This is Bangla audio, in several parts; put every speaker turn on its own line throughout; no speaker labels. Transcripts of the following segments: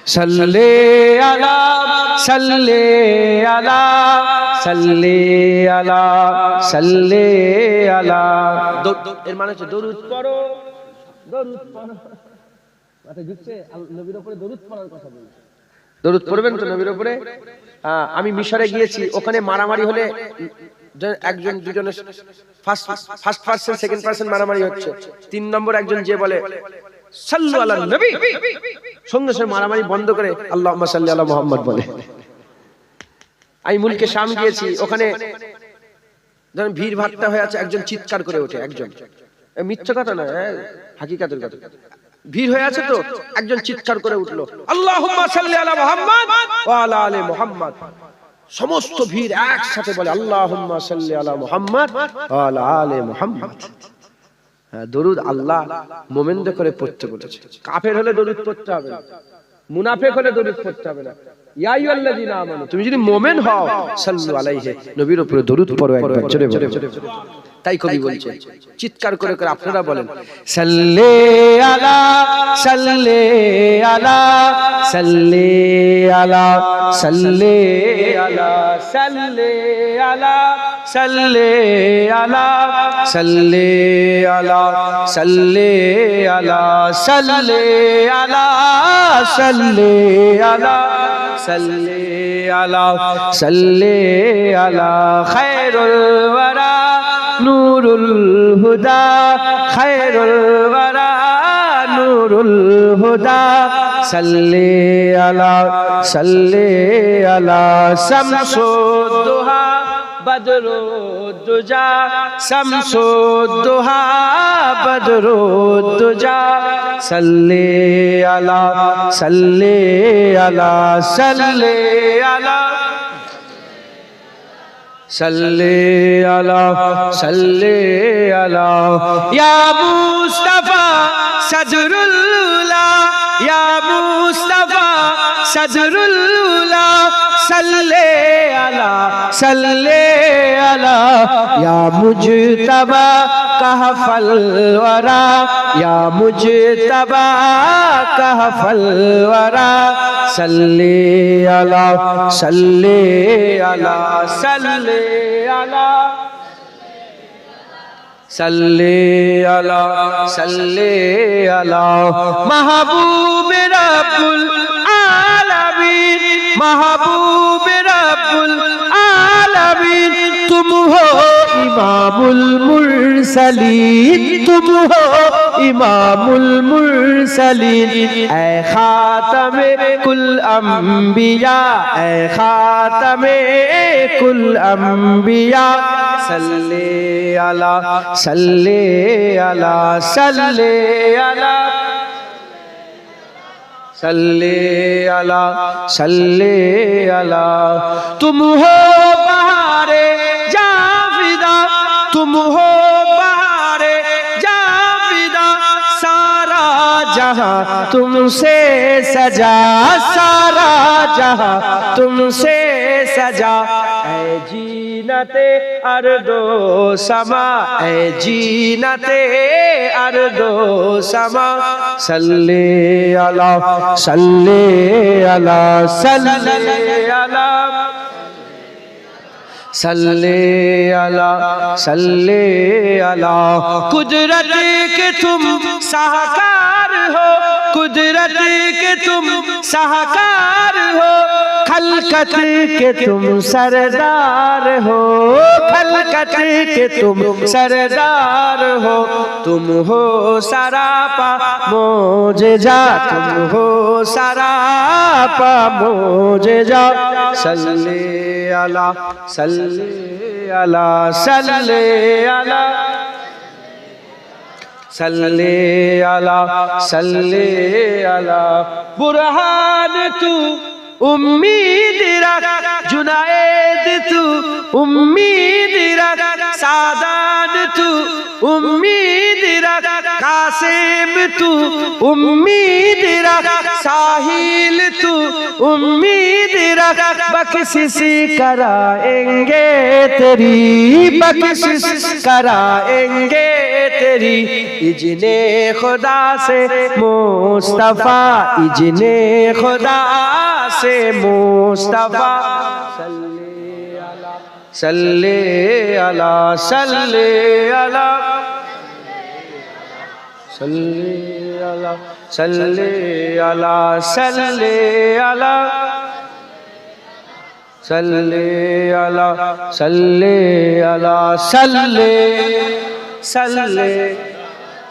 सल्ले अला सल्ले अला सल्ले अला सल्ले अला। এর মানে হচ্ছে দরুদ পড়ো, দরুদ পড়ো। মাথায় ঢুকছে? নবীর উপরে দরুদ পড়ার কথা বলছে। দরুদ পড়বেন তো নবীর উপরে? আমি মিশরে গিয়েছি, ওখানে মারামারি হলে একজন দুজনের ফার্স্ট পারসন সেকেন্ড পারসন মারামারি হচ্ছে, 3 নম্বর একজন যে বলে সাল্লু আলা নবী, সঙ্গে সঙ্গে মারামারি বন্ধ করে আল্লাহুম্মা সাল্লি আলা মুহাম্মদ বলে। আমি মুলকে শাম গিয়েছি, ওখানে যখন ভিড় ভাট্টা হয়ে আছে, একজন চিৎকার করে ওঠে, একজন, মিথ্যা কথা না, হাকিকাতের কথা, ভিড় হয়ে আছে তো একজন চিৎকার করে উঠলো আল্লাহুম্মা সাল্লি আলা মুহাম্মদ ওয়া আলা আলি মুহাম্মদ। সমস্ত ভিড় একসাথে বলে আল্লাহুম্মা সাল্লি আলা মুহাম্মদ ওয়া আলা আলি মুহাম্মদ। দরুদ আল্লাহ মুমিনদের করে পড়তে বলেছে। কাফের হলে দরুদ পড়তে হবে না, মুনাফিক হলে দরুদ পড়তে হবে না। ইয়া আইয়ুহাল্লাযীনা আমানু, তুমি যদি মুমিন হও সাল্লু আলাইহি, নবীর উপরে দরুদ পড়ো একবার জোরে বলে। তাই কবি বলছে, চিৎকার করে করে আপনারা বলেন সাল্লে আলা সাল্লে আলা সাল্লে আলা সাল্লে আলা সাল্লে আলা সাল্লে আলা সাল্লে আলা সাল্লে আলা সাল্লে আলা সাল্লে আলা সাল্লে আলা সাল্লে আলা খায়রুল ওয়ারা নূরুল হুদা খায়রুল ওয়ারা নূরুল হুদা সাল্লি আলা শামসুদ দুহা বদরুদ দুজা শামসুদ দুহা বদরুদ দুজা সাল্লি আলা সাল্লি আলা সাল্লি আলা सल्ले अला सल्ले अला या मुस्तफा सदरुल्ला या मुस्तफा सदरुल्ला सल्ले अला या मुजतबा कहफल वरा या मुजतबा कहफल वरा सल्ले अला सल्ले अला सल्ले अला सल्ले अला सल्ले अला महबूब रब्बुल आलमीन महबूब रब्बुल आलमीन तुम हो इमामुल मुरसलीन तुम हो इमामुल मुरसलीन ऐ खातमे कुल अंबिया ऐ खातमे कुल अंबिया सल्ले अला सल्ले अला सल्ले अला सल्ले अला सल्ले अला तुम हो बहारे जाविदा तुम हो बहारे जाविदा सारा जहां तुमसे सजा सारा जहां तुमसे सजा ऐ जीनते अर्दो समा ऐ जीनते अर्दो समा सल्ले अला सल्ले अला सल्ले अला सल्ले अला सल्ले अला कुदरत के तुम साहकार हो कुदरत के तुम साहकार हो खलकत के तुम सरदार हो खलकत के तुम सरदार हो तुम हो सरापा मोजेजा तुम हो सरापा मोजेजा सल्ले अला सल्ले अला सल्ले अला सल्ले अला सल्ले अला बुरहान तू उम्मीद रख जुनायद तू उम्मीद रख सादान तू उम्मीद रख कासिम तू उम्मीद रख साहिल तू उम्मीद रख बख्शिश कराएंगे तेरी, बख्शिश कराएंगे तेरी। इजने खुदा से मुस्तफा, इजने खुदा से मुस्तफा। सल्ले अला सल्ले अला सल्ले अला सल्ले अला सल्ले अला सल्ले अला सल्ले अला सल्ले सल्ले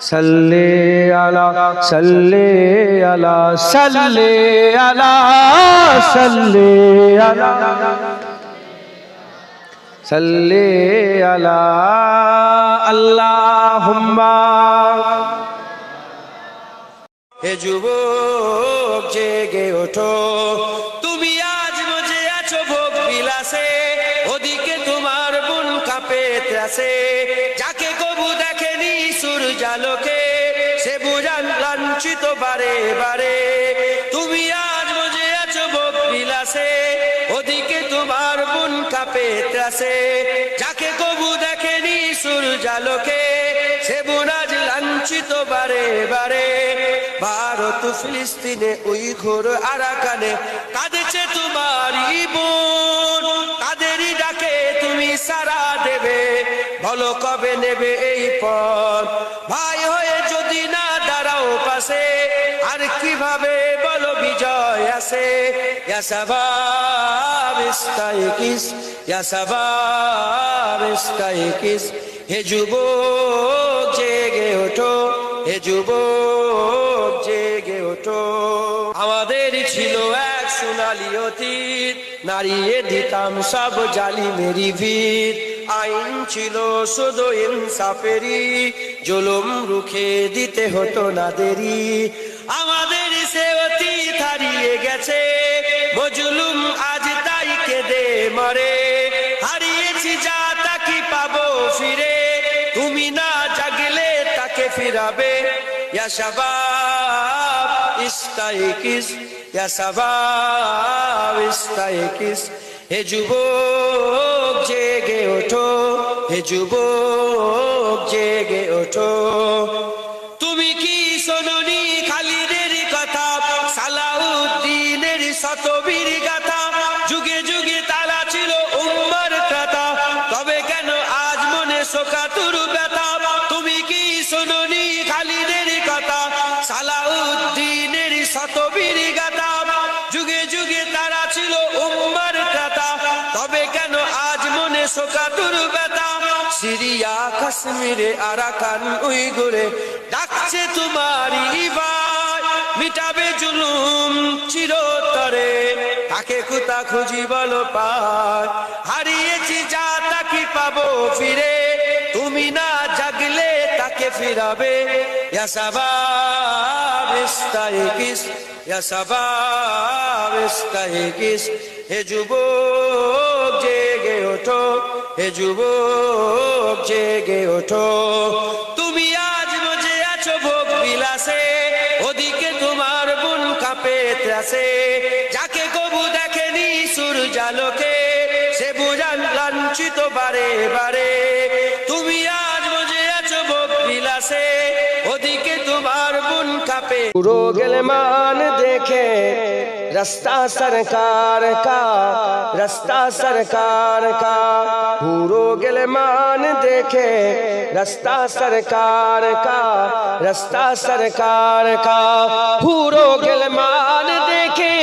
सल्ले अला सल्ले अला सल्ले अला सल्ले अला सल्ले अला अल्लाहुम्मा। हे যুবক জেগে ওঠো, তুমি আজ মজে আছো ভোগ বিলাসে, ওদিকে তোমার বুন কাঁপে ত্রাসে। যাকে কবু দেখেনি সূর্যালোকে, সে বুঝান লাঞ্ছিত বারে বারে। তুমি আজ মজে আছো ভোগ বিলাসে, ওদিকে তোমার বুন কাঁপে ত্রাসে। যাকে কবু দেখেনি সূর্যালোকে, সে বুন আজ লাঞ্ছিত বারে বারে। ভারত ফিলিস্তিনে উইঘুর আরাকানে কাঁদেছে তোমারই বোন, তাদেরই ডাকে তুমি সাড়া দেবে, বলো কবে নেবে এই পথ। ভাই হয়ে যদি না দাঁড়াও পাশে, আর কিভাবে বলো বিজয় আসে। ইয়া শাবাব ইস্তাইকিস, ইয়া শাবাব ইস্তাইকিস। হে যুবক জেগে ওঠো, হে যুবক জেগে ওঠো। আমাদের ছিল এক সোনালী অতীত, নাড়িয়ে দিতাম সব জালিমেরই ভিত। আইন ছিল শুধু ইনসাফেরই, জুলুম রুখে দিতে হতো না দেরি। আমাদের সে অতীত হারিয়ে গেছে, মজলুম আজ তাই কেঁদে মরে। হারিয়েছি যা তা কি পাবো ফিরে, তুমি না জাগলে তাকে ফিরাবে। ইয়া শাবাব ইস্তাইকিস, ইয়া শাবাব ইস্তাইকিস। হে যুবক জেগে ওঠো, হে যুবক জেগে ওঠো। তুমি কি শোনোনি খালিদের কথা, সালাউদ্দিনের শতবীর গাথা। যুগে যুগে তারা ছিল উম্মার ত্রাতা, তবে কেন আজ মনে শোকাতুর ব্যথা। তুমি কি শোনোনি খালিদের কথা, সালাউদ্দিনের শতবীর গাথা। যুগে যুগে তারা ছিল উম্মার ত্রাতা, তবে কেন আজ মনে শোকাতুর ব্যথা। সিরিয়া কাশ্মীরে আরাকান উইঘুরে ডাকছে তোমারই ভাই, মিটাবে জুলুম চিরতরে, তাকে কোথা খুঁজি বলো পায়। হারিয়েছি যা তা কি পাবো ফিরে, তুমি না জাগলে তাকে ফিরাবে। ইয়া শাবাব ইস্তাইকিস, ইয়া শাবাব ইস্তাইকিস। হে যুবক জেগে ওঠো, হে যুবক জেগে ওঠো। তুমি আজ মজে আছো ভোগ বিলাসে, ওদিকে তোমার বুন কাঁপে ত্রাসে। যাকে কবু দেখেনি সূর্যালোকে, সে বুঝান লাঞ্ছিত বারে বারে। তুমি আজ মজে আছো ভোগ বিলাসে, ওদিকে তোমার বুন কাঁপে। পুরো গেলমান দেখে रास्ता सरकार का, रास्ता सरकार का। पूरो गिलमान देखे रास्ता सरकार का, रास्ता सरकार का। पूरो गिलमान देखे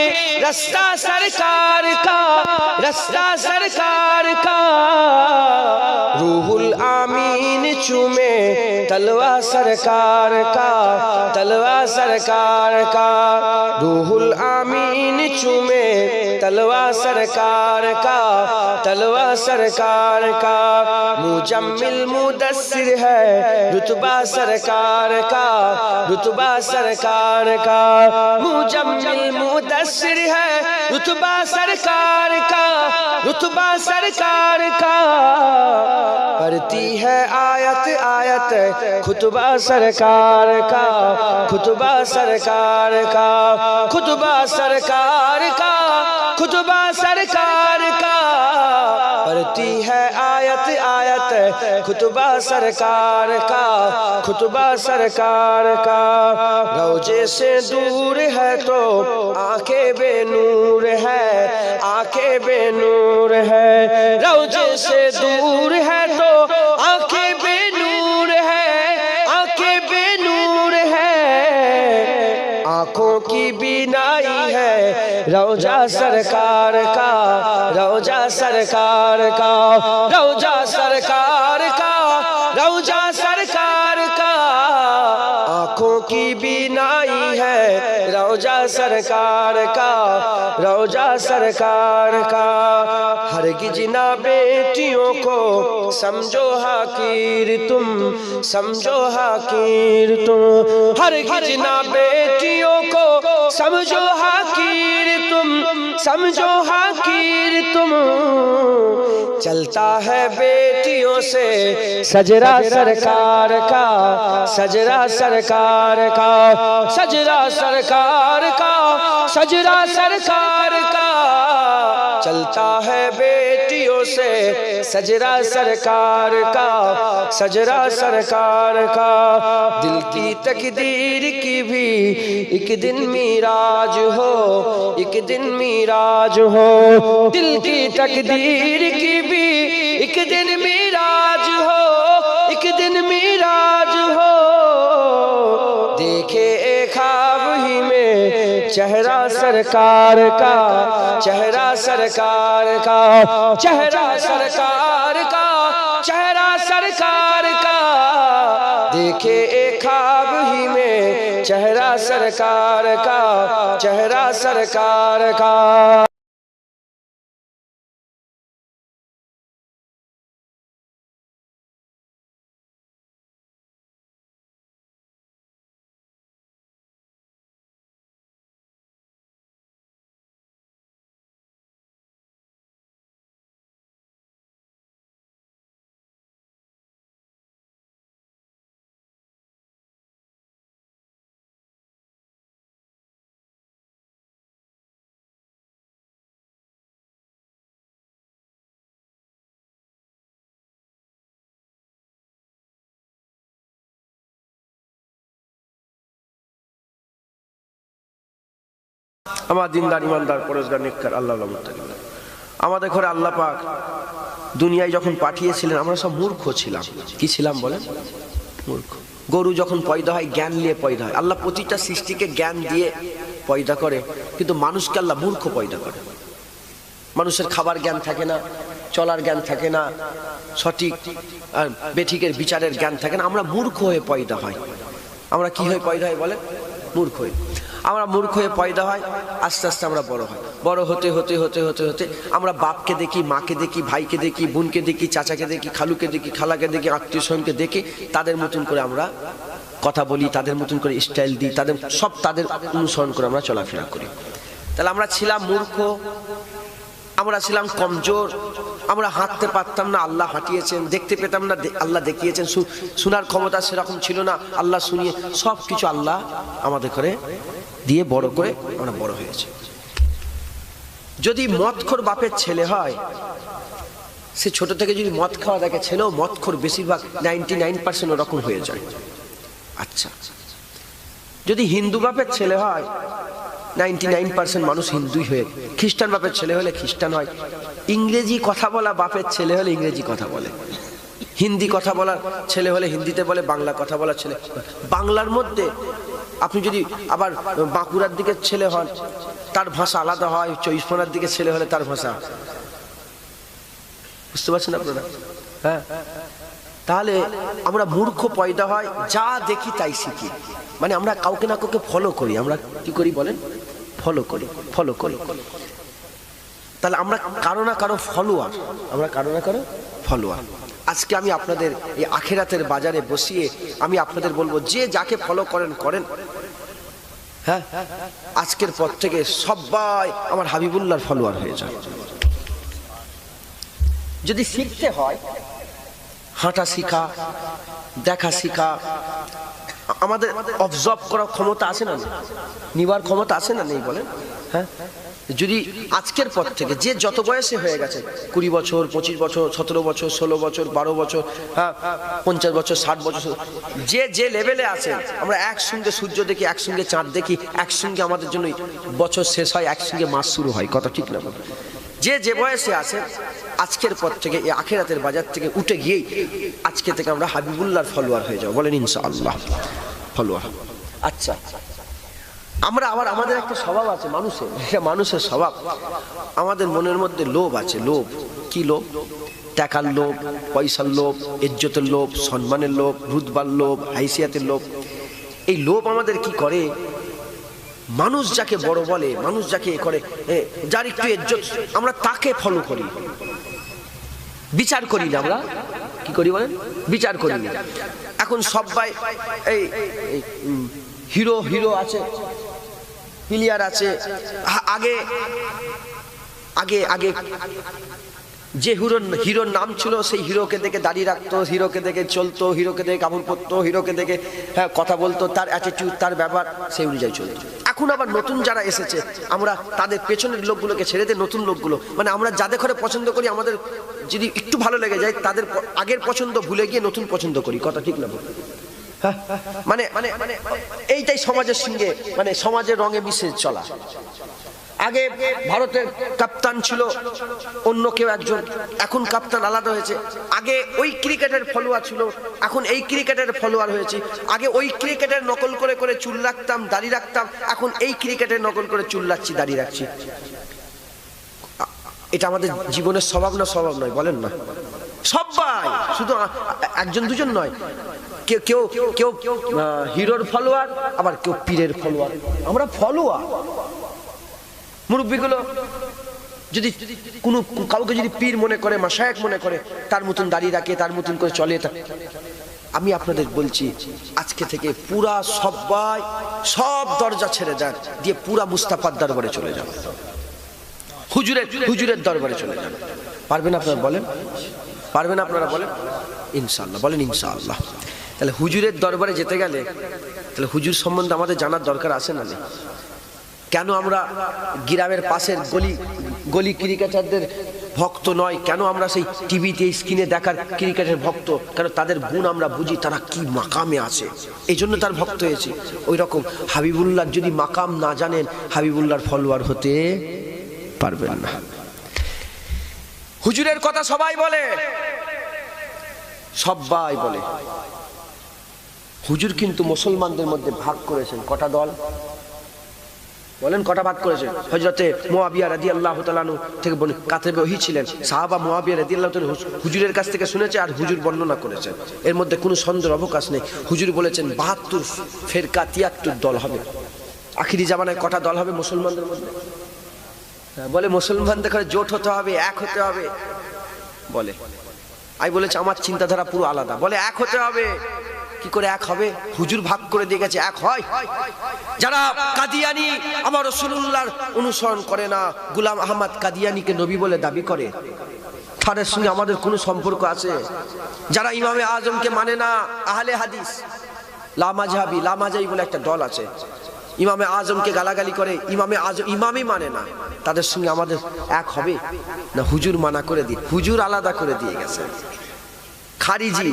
रास्ता सरकार का, रास्ता सरकार का। रूहुल आमीन चूमे तलवा सरकार का, तलवा सरकार का। रूहुल आमीन चूमे तलवा सरकार का, तलवा सरकार का। मुजम्मिल मुदस्सिर है रुतबा सरकार का, रुतबा सरकार का। मुजम्मिल मुदस्सिर है रुतबा सरकार का, रुतबा सरकार का। पढ़ती है आयत आयत खुतबा सरकार का, खुतबा सरकार का, खुतबा सरकार का। खुतबा सरकार का, पढ़ती है आयत आयत खुतबा सरकार का, खुतबा सरकार का। रोजे से दूर है तो आंखें बेनूर है, आंखें बेनूर है। रोजे से दूर है तो आंखें बेनूर है, आंखें बेनूर है। आंखों की बीनाई है रौजा सरकार का, रौजा सरकार का, रौजा सरकार का, रौजा सरकार का। आंखों की बीनाई है रौजा सरकार का, रौजा सरकार का। हरगिज ना बेटियों को समझो हाकीर तुम, समझो हाकीर तुम। हरगिज ना बेटियों को समझो हाकीर तुम, समझो हाकीर तुम। चलता है बेटियों से सजरा सरकार का, सजरा सरकार का, सजरा सरकार का, सजरा सरकार का। चलता है बेटियों से सजरा सरकार का, सजरा सरकार का। दिल की तकदीर की भी एक दिन मीराज हो, एक दिन मीराज हो। दिल की तकदीर की भी एक दिन मीराज हो, एक दिन मीराज हो। देखे एक ख्वाब ही में चेहरा सरकार का, चेहरा सरकार का, चेहरा सरकार का, चेहरा सरकार का। देखे एक ख्वाब ही में चेहरा सरकार का, चेहरा सरकार का। আমার দিনদার ইমানদার পরেশগার নেককার আল্লাহ মুত্তাকিন। আমাদের ঘরে আল্লাহ পাক দুনিয়ায় যখন পাঠিয়েছিলেন আমরা সব মূর্খ ছিলাম। কি ছিলাম বলেন? মূর্খ। গরু যখন পয়দা হয় জ্ঞান নিয়ে পয়দা হয়। আল্লাহ প্রতিটা সৃষ্টিকে জ্ঞান দিয়ে পয়দা করে, কিন্তু মানুষকে আল্লাহ মূর্খ পয়দা করে। মানুষের খাবার জ্ঞান থাকে না, চলার জ্ঞান থাকে না, সঠিক আর বেঠিকের বিচারের জ্ঞান থাকে না। আমরা মূর্খ হয়ে পয়দা হয়। আমরা কি হয়ে পয়দা হয় বলেন? মূর্খ হয়ে। আমরা মূর্খ হয়ে পয়দা হয়, আস্তে আস্তে আমরা বড় হয়। বড় হতে হতে হতে হতে হতে আমরা বাপকে দেখি, মাকে দেখি, ভাইকে দেখি, বোনকে দেখি, চাচাকে দেখি, খালুকে দেখি, খালাকে দেখি, আত্মীয় স্বজনকে দেখি। তাদের মতন করে আমরা কথা বলি, তাদের মতন করে স্টাইল দিই, তাদের সব তাদের অনুসরণ করে আমরা চলাফেরা করি। তাহলে আমরা ছিলাম মূর্খ, আমরা ছিলাম কমজোর, আমরা হাঁটতে পারতাম না, আল্লাহ হাঁটিয়েছেন। দেখতে পেতাম না, আল্লাহ দেখিয়েছেন। শোনার ক্ষমতা সেরকম ছিল না, আল্লাহ শুনিয়ে সব কিছু আল্লাহ আমাদের করে দিয়ে বড় করে আমরা বড় হয়েছে। যদি মদখোর বাপের ছেলে হয়, সে ছোট থেকে যদি মদ খাওয়া দেখে, ছেলেও মদখোর বেশিরভাগ 99% ওরকম হয়ে যায়। আচ্ছা, যদি হিন্দু বাপের ছেলে হয় 99% মানুষ হিন্দুই হয়ে, খ্রিস্টান বাপের ছেলে হলে খ্রিস্টান হয়, ইংরেজি কথা বলা বাপের ছেলে হলে ইংরেজি কথা বলে, হিন্দি কথা বলার ছেলে হলে হিন্দিতে বলে, বাংলা কথা বলার ছেলে বাংলার মধ্যে। আপনি যদি আবার বাঁকুড়ার দিকে ছেলে হন, তার ভাষা আলাদা হয়, 24 পরগনার দিকে ছেলে হলে তার ভাষা, বুঝতে পারছেন আপনারা? হ্যাঁ, তাহলে আমরা মূর্খ পয়দা হয়, যা দেখি তাই শিখি। মানে আমরা কাউকে না কাউকে ফলো করি। আমরা কি করি বলেন? ফলো করি, ফলো করি। তাহলে আমরা কারো না কারো ফলোয়ার, আমরা কারো না কারো ফলোয়ার। আজকে আমি আপনাদের এই আখিরাতের বাজারে বসিয়ে আমি আপনাদের বলবো, যে যাকে ফলো করেন করেন। হ্যাঁ, আজকের পর থেকে সবাই আমার হাবিবুল্লাহর ফলোয়ার হয়ে যায়। যদি শিখতে হয়, হাঁটা শিখা, দেখা শিখা, আমাদের অবজার্ভ করার ক্ষমতা আছে না, নিবার ক্ষমতা আছে না, নেই বলেন? হ্যাঁ, যদি আজকের পর থেকে যে যত বয়সে হয়ে গেছে, 20 বছর, 25 বছর, 17 বছর, 16 বছর, 12 বছর, হ্যাঁ 50 বছর, 60 বছর, যে যে লেভেলে আছে, আমরা একসঙ্গে সূর্য দেখি, একসঙ্গে চাঁদ দেখি, একসঙ্গে আমাদের জন্য বছর শেষ হয়, একসঙ্গে মাস শুরু হয়, কথা ঠিক না? যে যে বয়সে আছে আজকের পর থেকে এই আখিরাতের বাজার থেকে উঠে গিয়েই আজকে থেকে আমরা হাবিবুল্লাহর ফলোয়ার হয়ে যাবো, বলেন ইনশাআল্লাহ ফলোয়ার। আচ্ছা, আমরা আবার আমাদের একটা স্বভাব আছে মানুষের স্বভাব, আমাদের মনের মধ্যে লোভ আছে। লোভ কি? লোভ টাকার লোভ, পয়সার লোভ, ইজ্জতের লোভ, সম্মানের লোভ, রুতবার লোভ, হাইসিয়াতের লোভ। এই লোভ আমাদের কি করে, মানুষ যাকে বড় বলে, মানুষ যাকে করে, যার একটু ইজ্জত, আমরা তাকে ফলো করি, বিচার করি না। আমরা কি করি বলেন? বিচার করি না। এখন সবাই এই হিরো হিরো আছে, প্লেয়ার আছে। আগে আগে আগে যে হিরোর নাম ছিল, সেই হিরোকে দেখে দাঁড়িয়ে রাখতো, হিরোকে দেখে চলতো, হিরোকে দেখে কাপড় পরতো, হিরোকে দেখে হ্যাঁ কথা বলতো, তার অ্যাটিটিউড, তার ব্যাপার সেই অনুযায়ী চলতো। এখন আবার নতুন যারা এসেছে, আমরা তাদের পেছনের লোকগুলোকে ছেড়ে দিয়ে নতুন লোকগুলো, মানে আমরা যাদের ঘরে পছন্দ করি, আমাদের যদি একটু ভালো লেগে যায়, তাদের আগের পছন্দ ভুলে গিয়ে নতুন পছন্দ করি, কথা ঠিক না? হ্যাঁ, মানে মানে মানে এইটাই সমাজের সঙ্গে, মানে সমাজের রঙে মিশে চলা। আগে ভারতের কাপ্তান ছিল অন্য কেউ একজন, এখন কাপ্তান আলাদা হয়েছে। আগে ওই ক্রিকেটের ফলোয়ার ছিল, এখন এই ক্রিকেটের ফলোয়ার হয়েছে। আগে ওই ক্রিকেটের নকল করে করে চুল রাখতাম, দাড়ি রাখতাম, এখন এই ক্রিকেটের নকল করে চুল রাখছি, দাড়ি রাখছি। এটা আমাদের জীবনের স্বভাব না? স্বভাব নয়, বলেন না? সবাই, শুধু একজন দুজন নয়, কেউ কেউ কেউ কেউ হিরোর ফলোয়ার, আবার কেউ পীরের ফলোয়ার। আমরা ফলোয়ার। মুরব্বীগুলো যদি কোনো কাউকে যদি পীর মনে করে, মাশায়েখ মনে করে, তার মতন দাঁড়িয়ে রাখে, তার মতন করে চলে। আমি আপনাদের বলছি, আজকে থেকে পুরা সবাই সব দরজা ছেড়ে যান, দিয়ে পুরা মুস্তাফার দরবারে চলে যান, হুজুরের দরবারে চলে যান। পারবেন আপনারা? বলেন পারবেন আপনারা? বলেন ইনশাআল্লাহ, বলেন ইনশাআল্লাহ। তাহলে হুজুরের দরবারে যেতে গেলে তাহলে হুজুর সম্বন্ধে আমাদের জানার দরকার আছে না? কেন আমরা গ্রামের পাশের গলি ক্রিকেটারদের ভক্ত নয়? কেন আমরা সেই টিভিতে স্ক্রিনে দেখার ক্রিকেটের ভক্ত? কেন তাদের গুণ আমরা বুঝি, তারা কি মাকামে আছে, এই জন্য তার ভক্ত হয়েছে। ওই রকম হাবিবুল্লাহর যদি মাকাম না জানেন, হাবিবুল্লাহর ফলোয়ার হতে পারবেন না। হুজুরের কথা সবাই বলে, সবাই বলে। হুজুর কিন্তু মুসলমানদের মধ্যে ভাগ করেছেন কটা দল? বলেন কটা ভাগ করেছেন? হযরতে মুআবিয়া রাদিয়াল্লাহু তাআলা আনহু থেকে কাতেবে ওহী ছিলেন, সাহাবা মুআবিয়া রাদিয়াল্লাহু তাআলা হুজুরের কাছ থেকে শুনেছে আর হুজুর বর্ণনা করেছেন। এর মধ্যে কোনো সন্দেহের অবকাশ নেই। হুজুর বলেছেন 72 ফেরকা 73 দল হবে। আখিরি জামানায় কটা দল হবে মুসলমানদের মধ্যে? বলে মুসলমানদের ঘরে জোট হতে হবে, এক হতে হবে। বলে আমি বলেছি আমার চিন্তাধারা পুরো আলাদা। বলে এক হতে হবে। কি করে এক হবে? হুজুর ভাগ করে দিয়ে গেছে, এক হয়। যারা কাদিয়ানি আমার রাসূলুল্লাহর অনুসরণ করে না, গোলাম আহমদ কাদিয়ানিকে নবী বলে দাবি করে, তাদের সঙ্গে আমাদের কোনো সম্পর্ক আছে? যারা ইমামে আজমকে মানে না, আহলে হাদিস, লামাজহাবি বলে একটা দল আছে, ইমামে আজমকে গালাগালি করে, ইমামই মানে না, তাদের সঙ্গে আমাদের এক হবে না? হুজুর মানা করে দিয়ে, হুজুর আলাদা করে দিয়ে গেছে। খারিজি,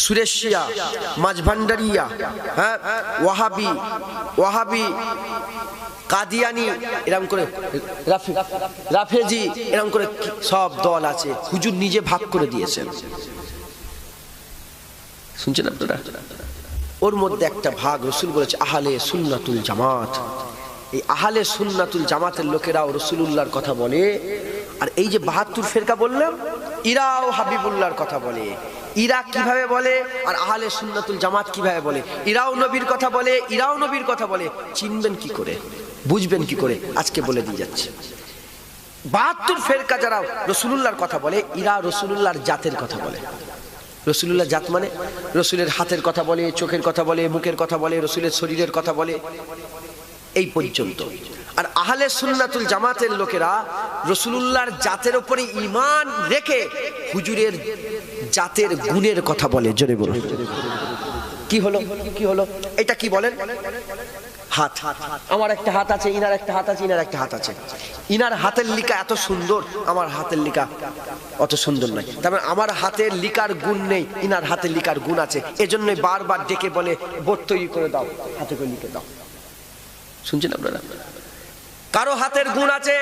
সুরেশিয়া, মাঝভান্ডারিয়া, হ্যাঁ, ওয়াহাবি, কাদিয়ানি, এরকম করে রাফেজি, এরকম করে সব দল আছে। হুজুর নিজে ভাগ করে দিয়েছেন। শুনছেন আপনারা? ওর মধ্যে একটা ভাগ রাসূল বলেছে আহলে সুন্নাতুল জামাত। এই আহলে সুন্নাতুল জামাতের লোকেরাও রাসূলুল্লাহর কথা বলে। আর এই যে 72 ফেরকা বললাম, ইরাও হাবিবুল্লাহর কথা বলে। ইরা কিভাবে বলে আর আহলে সুন্নাতুল জামাত কিভাবে বলে? ইরাও নবীর কথা বলে, ইরাও নবীর কথা বলে। চিনবেন কি করে, বুঝবেন কি করে? আজকে বলে দিয়ে যাচ্ছে। 72 ফেরকা যারা রাসূলুল্লাহর কথা বলে, ইরা রাসূলুল্লাহর জাতের কথা বলে। রাসূলুল্লাহ জাত মানে রাসূলের হাতের কথা বলে, চোখের কথা বলে, মুখের কথা বলে, রাসূলের শরীরের কথা বলে, এই পর্যন্ত। আর আহলে সুন্নাতুল জামাতের লোকেরা রাসূলুল্লাহর জাতের উপরে ঈমান রেখে হুজুরের জাতের গুণের কথা বলে। জোরে বলুন। কি হলো কি হলো? এটা কি বলেন? হাত। আমার একটা হাত আছে, ইনার একটা হাত আছে, ইনার একটা হাত আছে। ইনার হাতের লিখা এত সুন্দর, আমার হাতের লিখা অত সুন্দর নয়। তার মানে আমার হাতের লিখার গুণ নেই, ইনার হাতের লিখার গুণ আছে। এজন্যই বারবার ডেকে বলে বোর্ড তৈরি করে দাও, হাতে করে লিখে দাও। শুনছেন আপনারা? কারো হাতের গুণ আছে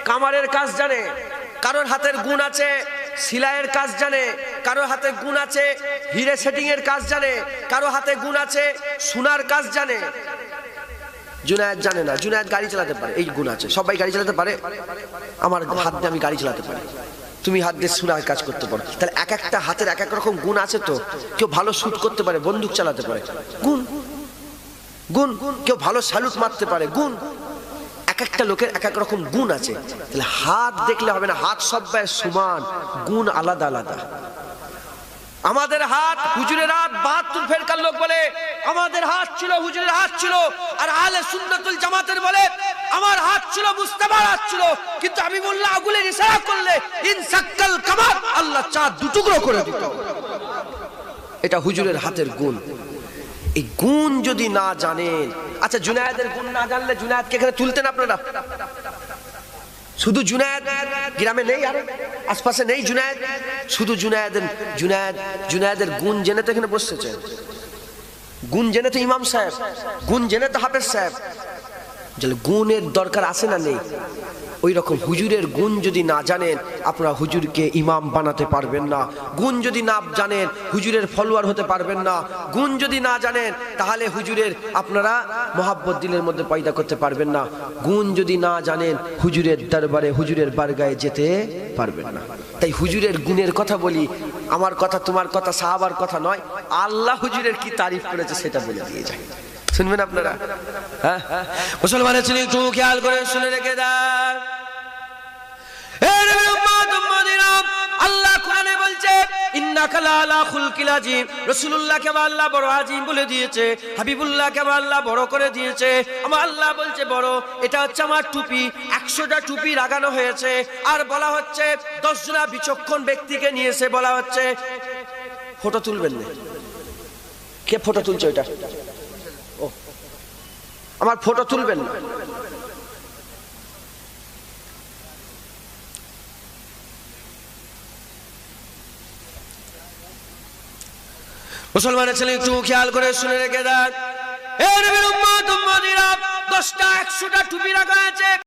কামারের কাজ জানে, কারোর হাতের গুণ আছে সিলাইয়ের কাজ জানে, কারো হাতে গুণ আছে হিরে সেটিং এর কাজ জানে, কারো হাতে গুণ আছে সোনার কাজ জানে। জুনায়েদ জানে না, জুনায়েদ গাড়ি চালাতে পারে, এই গুণ আছে। সবাই গাড়ি চালাতে পারে, আমার হাত দিয়ে আমি গাড়ি চালাতে পারি, তুমি হাত দিয়ে সোনার কাজ করতে পারো। তাহলে এক একটা হাতের এক এক রকম গুণ আছে। তো কেউ ভালো শুট করতে পারে, বন্দুক চালাতে পারে, গুণ গুণ। কেউ ভালো স্যালুট মারতে পারে, গুণ। এক একটা লোকের এক এক রকম গুণ আছে। তাহলে হাত দেখলে হবে না, হাত সবাই সমান, গুণ আলাদা আলাদা। আমাদের হাত, হুজুরের হাত ৭২ ফেরকার লোক বলে আমাদের হাত ছিল, হুজুরের হাত ছিল। আর আহলে সুন্নাতুল জামাতের বলে আমার হাত ছিল, মুস্তাফার হাত ছিল। কিন্তু আমি বললাম আগুনের ইশারা করলে ইনসাক্কাল কামার, আল্লাহ চাঁদ দুটুকরো করে দিত। এটা হুজুরের হাতের গুণ। এই গুণ যদি না জানেন, আচ্ছা জুনায়েদের গুণ না জানলে জুনায়েদকে এখানে তুলতেন আপনারা? শুধু জুনায়েদ গ্রামে নেই, আর আশপাশে নেই জুনায়েদ, শুধু জুনায়েদের গুণ জেনে তো এখানে বসেছে। গুণ জেনে তো ইমাম সাহেব, গুণ জেনে তো হাফেজ সাহেব। গুণের দরকার আছে না নেই? ওই রকম হুজুরের গুণ যদি না জানেন, আপনারা হুজুরকে ইমাম বানাতে পারবেন না। গুণ যদি না জানেন, হুজুরের ফলোয়ার হতে পারবেন না। গুণ যদি না জানেন, তাহলে হুজুরের আপনারা মহাব্বত দিলের মধ্যে পয়দা করতে পারবেন না। গুণ যদি না জানেন, হুজুরের দরবারে, হুজুরের বারগায়ে যেতে পারবেন না। তাই হুজুরের গুণের কথা বলি, আমার কথা, তোমার কথা, সাহাবার কথা নয়। আল্লাহ হুজুরের কি তারিফ করেছে সেটা বলে দিয়ে যায়। শুনবেন আপনারা? হ্যাঁ, মুসলমানের ছেলে একটু খেয়াল করে শুনে রেখে দেন। আল্লাহ কোরআনে বলছে ইন্নাকা লাআলা খুলকিল আযীম। রাসূলুল্লাহকে আল্লাহ বড় আযীম বলে দিয়েছে, হাবিবুল্লাহকে আল্লাহ বড় করে দিয়েছে। আমার আল্লাহ বলছে বড়, এটা হচ্ছে আমার টুপি। 100টা টুপি লাগানো হয়েছে। আর বলা হচ্ছে 10 জন বিচক্ষণ ব্যক্তিকে নিয়েছে, বলা হচ্ছে ফটো তুলবেন না। কে ফটো তুলছে? ওইটা ও, আমার ফটো তুলবেন না। মুসলমানের ছেলে একটু খেয়াল করে শুনে রেখে দেন। 10টা 100টা টুপি রাখা আছে।